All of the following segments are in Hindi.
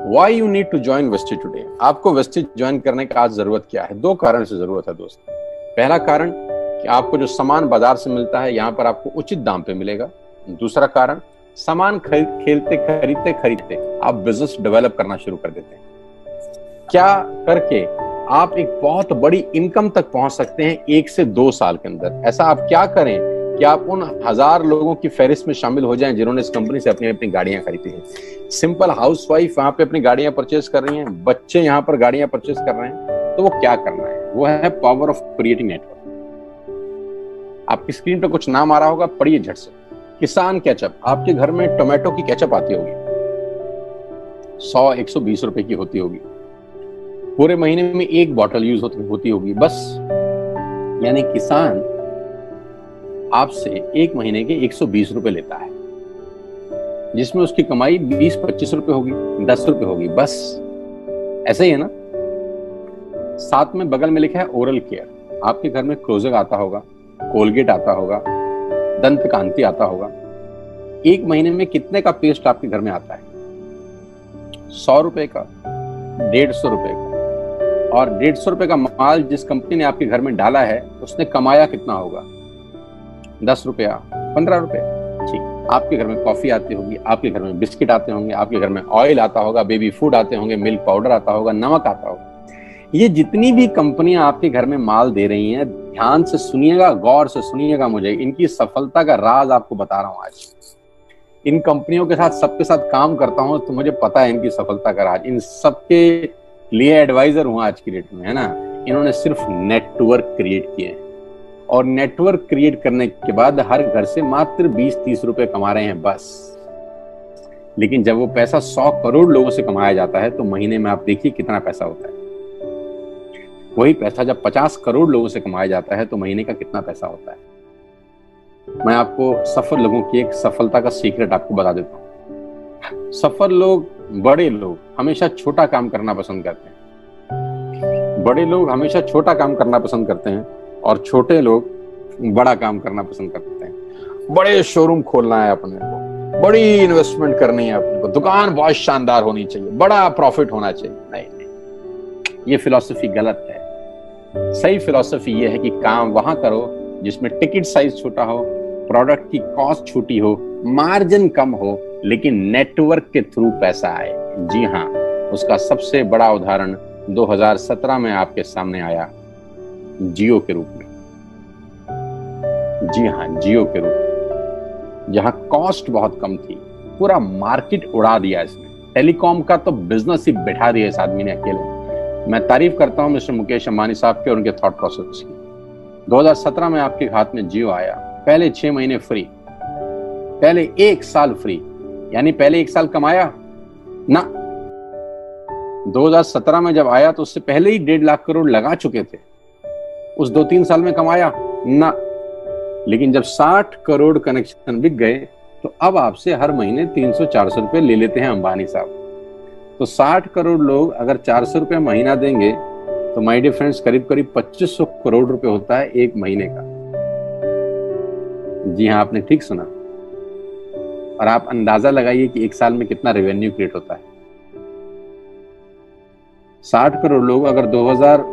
Y you need to join wastage today. आपको वेस्टेज ज्वाइन करने का आज जरूरत क्या है? दो कारण से जरूरत है दोस्त। पहला कारण कि आपको जो सामान बाजार से मिलता है यहाँ पर आपको उचित दाम पे मिलेगा। दूसरा कारण, सामान खरीदते खरीदते आप बिजनेस डेवलप करना शुरू कर देते हैं। क्या करके आप एक बहुत बड़ी इनकम तक पहुंच सकते हैं 1 से 2 साल के अंदर। ऐसा आप क्या करें कि आप उन 1000 लोगों की फहरिस्त में शामिल हो जाएं जिन्होंने इस कंपनी से अपनी अपनी गाड़ियां खरीदी हैं। सिंपल हाउसवाइफ वहां पे अपनी गाड़ियां परचेज कर रही हैं, बच्चे यहाँ पर गाड़ियां परचेज कर रहे हैं। तो वो क्या करना है? वो है पावर ऑफ क्रिएटिंग नेटवर्क। आपकी स्क्रीन पे कुछ नाम आ रहा होगा, पढ़िए झट से। किसान केचप। आपके घर में टोमेटो की केचप आती होगी, 100-120 रुपए की होती होगी। पूरे महीने में 1 बॉटल यूज होती होगी बस। यानी किसान आपसे 1 महीने के 120 रुपए लेता है, जिसमें उसकी कमाई 20-25 रुपए होगी, 10 रुपए होगी बस। ऐसा ही है ना। साथ में बगल में लिखा है ओरल केयर। आपके घर में क्लोजेक आता होगा, कोलगेट आता होगा, दंत कांति आता होगा। 1 महीने में कितने का पेस्ट आपके घर में आता है? 100 रुपए का, 150 रुपए का। और 150 रुपए का माल जिस कंपनी ने आपके घर में डाला है उसने कमाया कितना होगा? 10 रुपया, 15 रुपए। ठीक। आपके घर में कॉफी आती होगी, आपके घर में बिस्किट आते होंगे, आपके घर में ऑयल आता होगा, बेबी फूड आते होंगे, मिल्क पाउडर आता होगा, नमक आता होगा। ये जितनी भी कंपनियां आपके घर में माल दे रही हैं, ध्यान से सुनिएगा, गौर से सुनिएगा। मुझे इनकी सफलता का राज आपको बता रहा हूं आज। इन कंपनियों के साथ, सबके साथ काम करता हूं तो मुझे पता है इनकी सफलता का राज। इन सबके लिए एडवाइजर हूं आज की डेट में, है ना। इन्होंने सिर्फ नेटवर्क क्रिएट किए हैं, और नेटवर्क क्रिएट करने के बाद हर घर से मात्र 20-30 रुपए कमा रहे हैं बस। लेकिन जब वो पैसा 100 करोड़ लोगों से कमाया जाता है तो महीने में आप देखिए कितना पैसा होता है। वही पैसा जब 50 करोड़ लोगों से कमाया जाता है तो महीने का कितना पैसा होता है। मैं आपको सफल लोगों की एक सफलता का सीक्रेट आपको बता देता हूं। सफल लोग, बड़े लोग हमेशा छोटा काम करना पसंद करते हैं। बड़े लोग हमेशा छोटा काम करना पसंद करते हैं, और छोटे लोग बड़ा काम करना पसंद करते हैं। बड़े शोरूम खोलना है अपने को, बड़ी इन्वेस्टमेंट करनी है अपने को, दुकान बहुत शानदार होनी चाहिए, बड़ा प्रॉफिट होना चाहिए। नहीं, ये फिलॉसफी गलत है। सही फिलॉसफी ये है कि काम वहां करो जिसमें टिकट साइज छोटा हो, प्रोडक्ट की कॉस्ट छोटी हो, मार्जिन कम हो, लेकिन नेटवर्क के थ्रू पैसा आए। जी हाँ, उसका सबसे बड़ा उदाहरण 2017 में आपके सामने आया, जियो के रूप में। जी हाँ, जियो के रूप में, जहां कॉस्ट बहुत कम थी, पूरा मार्केट उड़ा दिया इसने। टेलीकॉम का तो बिजनेस ही बैठा दिया इस आदमी ने अकेले। मैं तारीफ करता हूं मिस्टर मुकेश अंबानी साहब के और उनके थॉट प्रोसेस की। 2017 में आपके हाथ में जियो आया, पहले 6 महीने फ्री, पहले 1 साल फ्री। यानी पहले 1 साल कमाया ना। 2017 में जब आया तो उससे पहले ही 1.5 लाख करोड़ लगा चुके थे। उस 2-3 साल में कमाया ना। लेकिन जब 60 करोड़ कनेक्शन बिक गए तो अब आपसे हर महीने 300-400 रुपए ले लेते हैं अंबानी साहब। तो 60 करोड़ लोग अगर 400 रुपए महीना देंगे तो माय डियर फ्रेंड्स, करीब करीब 2500 करोड़ रुपए होता है 1 महीने का। जी हाँ, आपने ठीक सुना। और आप अंदाजा लगाइए कि 1 साल में कितना रेवेन्यू क्रिएट होता है। 60 करोड़ लोग अगर 2000,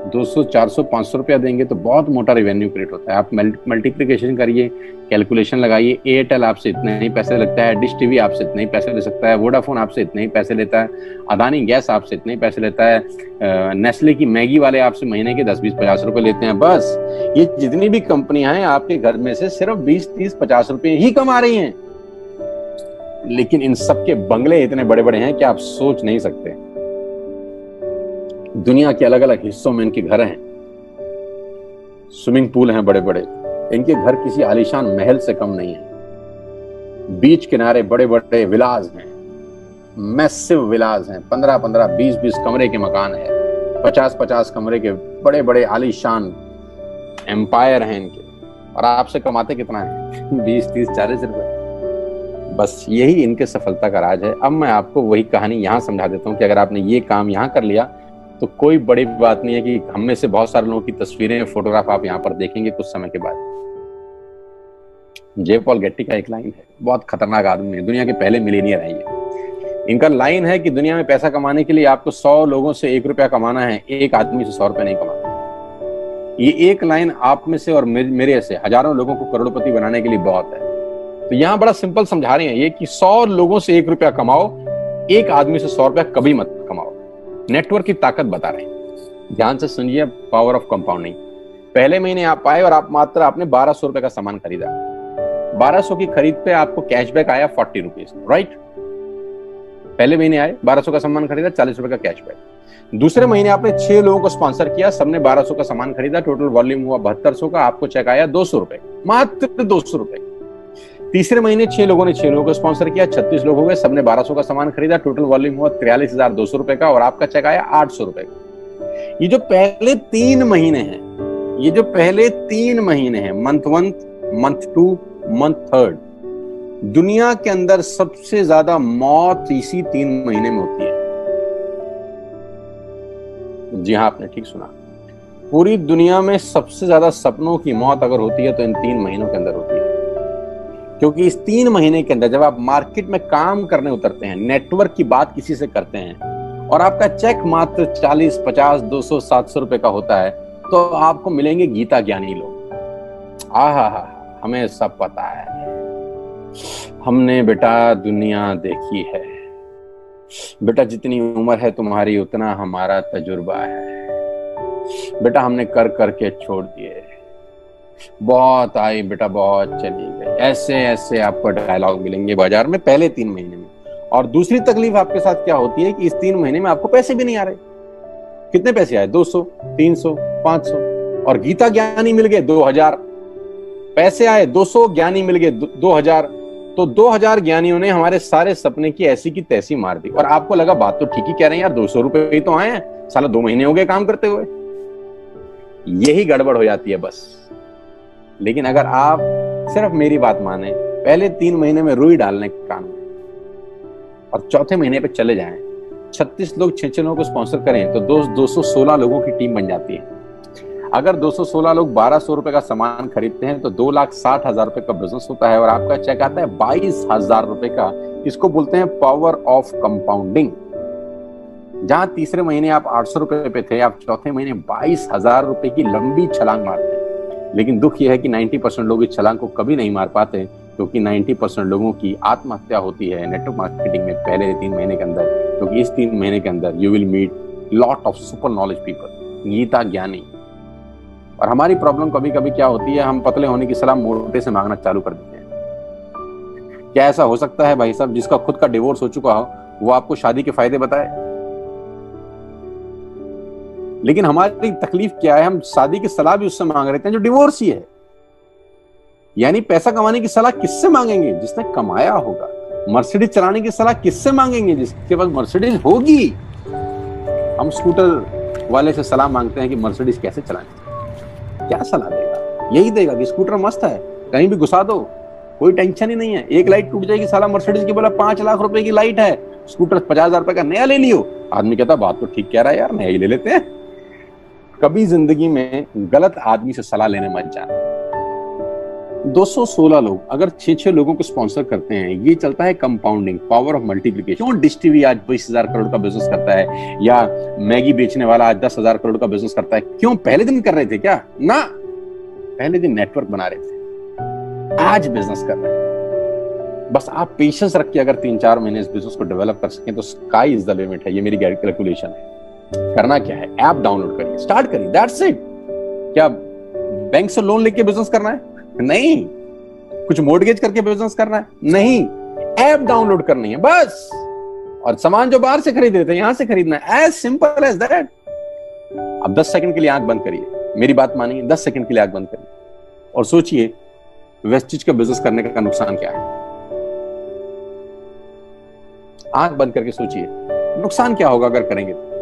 200, 400, 500 रुपया देंगे तो बहुत मोटा रेवेन्यू क्रिएट होता है। आप मल्टीप्लिकेशन करिए, कैलकुलेशन लगाइए। एयरटेल आपसे इतने ही पैसे लगता है, डिश टीवी आपसे इतने ही पैसे ले सकता है, वोडाफोन आपसे इतने ही पैसे लेता है, अदानी गैस आपसे इतने ही पैसे लेता है, नेस्ले की मैगी वाले आपसे महीने के 10, 20, 50 रुपए लेते हैं बस। ये जितनी भी कंपनियां हैं आपके घर में से सिर्फ 20, 30, 50 रुपए ही कमा रही हैं। लेकिन इन सबके बंगले इतने बड़े बड़े हैं कि आप सोच नहीं सकते। दुनिया के अलग अलग हिस्सों में इनके घर हैं, स्विमिंग पूल हैं बड़े बड़े। इनके घर किसी आलीशान महल से कम नहीं है। बीच किनारे बड़े बड़े विलास हैं, मैसिव विलास हैं, 15-15, 20-20 कमरे के मकान है, 50-50 कमरे के बड़े बड़े आलीशान एम्पायर हैं इनके। और आपसे कमाते कितना है? 20, 30, 40 रुपए। बस यही इनके सफलता का राज है। अब मैं आपको वही कहानी यहां समझा देता हूं कि अगर आपने ये काम यहां कर लिया तो कोई बड़ी बात नहीं है कि हम में से बहुत सारे लोगों की तस्वीरें, फोटोग्राफ आप यहाँ पर देखेंगे कुछ समय के बाद। जे पॉल गेट्टी का एक लाइन है, बहुत खतरनाक आदमी है, दुनिया के पहले मिलीनियर है ये। इनका लाइन है कि दुनिया में पैसा कमाने के लिए आपको 100 लोगों से 1 रुपया कमाना है, एक आदमी से 100 रुपया नहीं कमाना। ये एक लाइन आप में से और मेरे से हजारों लोगों को करोड़पति बनाने के लिए बहुत है। तो यहां बड़ा सिंपल समझा रहे हैं ये कि 100 लोगों से 1 रुपया कमाओ, एक आदमी से 100 रुपया कभी मत कमाओ। नेटवर्क की ताकत बता रहे हैं, ध्यान से सुनिए। Power of compounding. पहले महीने आप आए और आप मात्र आपने 1200 रुपए का सामान खरीदा। 1200 की खरीद पे आपको कैशबैक आया 40 रुपीज, राइट। पहले महीने आए, 1200 का सामान खरीदा, 40 रुपए का कैशबैक। दूसरे महीने आपने 6 लोगों को स्पॉन्सर किया, सबने 1200 का सामान खरीदा, टोटल वॉल्यूम हुआ 7200 का, आपको चेक आया 200 रुपए, मात्र 200 रुपए। तीसरे महीने 6 लोगों ने 6 लोगों को स्पॉन्सर किया, 36 लोग हो गए, सबने 1200 का सामान खरीदा, टोटल वॉल्यूम हुआ 43,200 रुपए का, और आपका चेक आया 800 रुपए का। ये जो पहले 3 महीने हैं, ये जो पहले 3 महीने हैं, मंथ 1, मंथ 2, मंथ 3, दुनिया के अंदर सबसे ज्यादा मौत इसी 3 महीने में होती है। जी हाँ, आपने ठीक सुना। पूरी दुनिया में सबसे ज्यादा सपनों की मौत अगर होती है तो इन 3 महीनों के अंदर होती है। क्योंकि इस 3 महीने के अंदर जब आप मार्केट में काम करने उतरते हैं, नेटवर्क की बात किसी से करते हैं और आपका चेक मात्र 40, 50, 200, 700 रुपए का होता है, तो आपको मिलेंगे गीता ज्ञानी लोग। आहा, हमें सब पता है, हमने बेटा दुनिया देखी है, बेटा जितनी उम्र है तुम्हारी उतना हमारा तजुर्बा है, बेटा हमने कर करके छोड़ दिए, बहुत आई बेटा बहुत चली गई। ऐसे ऐसे आपको डायलॉग मिलेंगे बाजार में पहले 3 महीने में। और दूसरी तकलीफ आपके साथ क्या होती है कि इस 3 महीने में आपको पैसे भी नहीं आ रहे। कितने पैसे आए? 200, 300, 500, और गीता ज्ञानी मिल गए 2000। पैसे आए 200, ज्ञानी मिल गए 2000। तो 2000 ज्ञानियों ने हमारे सारे सपने की ऐसी की तैसी मार दी। और आपको लगा बात तो ठीक ही कह रहे हैं यार, 200 रुपए ही तो आए हैं, साला 2 महीने हो गए काम करते हुए। यही गड़बड़ हो जाती है बस। लेकिन अगर आप सिर्फ मेरी बात माने, पहले 3 महीने में रुई डालने के काम और चौथे महीने पे चले जाएं, 36 लोग 6 लोगों को स्पॉन्सर करें तो 216 लोगों की टीम बन जाती है। अगर 216 लोग 1200 रुपए का सामान खरीदते हैं तो 2,60,000 रुपए का बिजनेस होता है और आपका चेक आता है 22,000 रुपए का। इसको बोलते हैं पावर ऑफ कंपाउंडिंग। जहां तीसरे महीने आप 800 रुपए पे थे, आप चौथे महीने 22,000 रुपए की लंबी छलांग मारते हैं। लेकिन दुख यह है कि 90% लोग इस छलांग को कभी नहीं मार पाते, क्योंकि 90% लोगों की आत्महत्या होती है नेटवर्क मार्केटिंग में पहले 3 महीने के अंदर। क्योंकि इस 3 महीने के अंदर you will meet lot of super knowledge people, Gita ज्ञानी। और हमारी प्रॉब्लम कभी कभी क्या होती है, हम पतले होने की सलाह मोटे से मांगना चालू कर देते हैं। क्या ऐसा हो सकता है भाई साहब, जिसका खुद का डिवोर्स हो चुका हो वो आपको शादी के फायदे बताए? लेकिन हमारी तकलीफ क्या है, हम शादी की सलाह भी उससे मांग रहे थे जो डिवोर्स ही है। यानी पैसा कमाने की सलाह किससे मांगेंगे? जिसने कमाया होगा। मर्सिडीज चलाने की सलाह किससे मांगेंगे? जिसके पास मर्सिडीज होगी। हम स्कूटर वाले से सलाह मांगते हैं कि मर्सिडीज कैसे चलाएं। क्या सलाह देगा? यही देगा कि स्कूटर मस्त है, कहीं भी घुसा दो, कोई टेंशन ही नहीं है। एक लाइट टूट जाएगी, साला मर्सिडीज की बोला 5 लाख रुपए की लाइट है, स्कूटर 50,000 रुपए का नया ले लियो। आदमी कहता बात तो ठीक कह रहा है यार, नया ही ले लेते हैं। कभी जिंदगी में गलत आदमी से सलाह लेने मत जाना। 216 लोग अगर 6 लोगों को स्पॉन्सर करते हैं, ये चलता है कंपाउंडिंग, पावर ऑफ मल्टीप्लिकेशन। क्यों डिश टीवी आज 20,000 करोड़ का बिजनेस करता है, या मैगी बेचने वाला आज 10,000 करोड़ का बिजनेस करता है? क्यों? पहले दिन कर रहे थे क्या? ना, पहले दिन नेटवर्क बना रहे थे, आज बिजनेस कर रहे हैं। बस आप पेशेंस रख के अगर 3-4 महीने इस बिजनेस को डेवलप कर सकें तो स्काई इज द लिमिट है। ये मेरी कैलकुलेशन है। करना क्या है, ऐप डाउनलोड करिए, स्टार्ट करिए, दैट्स इट। क्या बैंक से लोन लेके बिजनेस करना है? नहीं। कुछ मोर्टगेज करके बिजनेस करना है? नहीं। ऐप डाउनलोड करनी है बस, और सामान जो बाहर से खरीद रहे थे यहां से खरीदना है। As simple as that. अब 10 सेकंड के लिए आंख बंद करिए, मेरी बात मानिए, 10 सेकंड के लिए आंख बंद करिए और सोचिए वेस्टिज का बिजनेस करने का नुकसान क्या है। आंख बंद करके सोचिए नुकसान क्या होगा अगर करेंगे तो।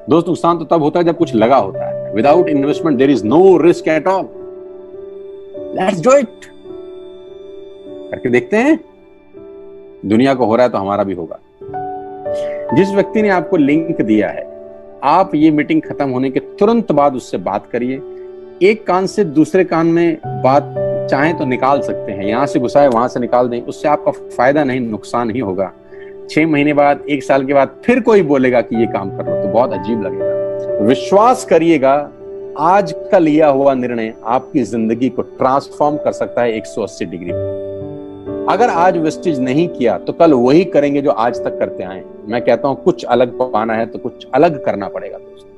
दोस्त, नुकसान तो तब होता है जब कुछ लगा होता है। Without investment there is no risk at all. Let's do it. करके देखते हैं, दुनिया को हो रहा है तो हमारा भी होगा। जिस व्यक्ति ने आपको लिंक दिया है, आप ये मीटिंग खत्म होने के तुरंत बाद उससे बात करिए। एक कान से दूसरे कान में बात चाहें तो निकाल सकते हैं, यहां से घुसाए वहां से निकाल दें, उससे आपका फायदा नहीं नुकसान ही होगा। 6 महीने बाद, 1 साल के बाद फिर कोई बोलेगा कि ये काम कर लो, तो बहुत अजीब लगेगा। विश्वास करिएगा, आज का लिया हुआ निर्णय आपकी जिंदगी को ट्रांसफॉर्म कर सकता है 180 डिग्री। अगर आज वेस्टेज नहीं किया तो कल वही करेंगे जो आज तक करते आए। मैं कहता हूं कुछ अलग पाना है तो कुछ अलग करना पड़ेगा दोस्तों।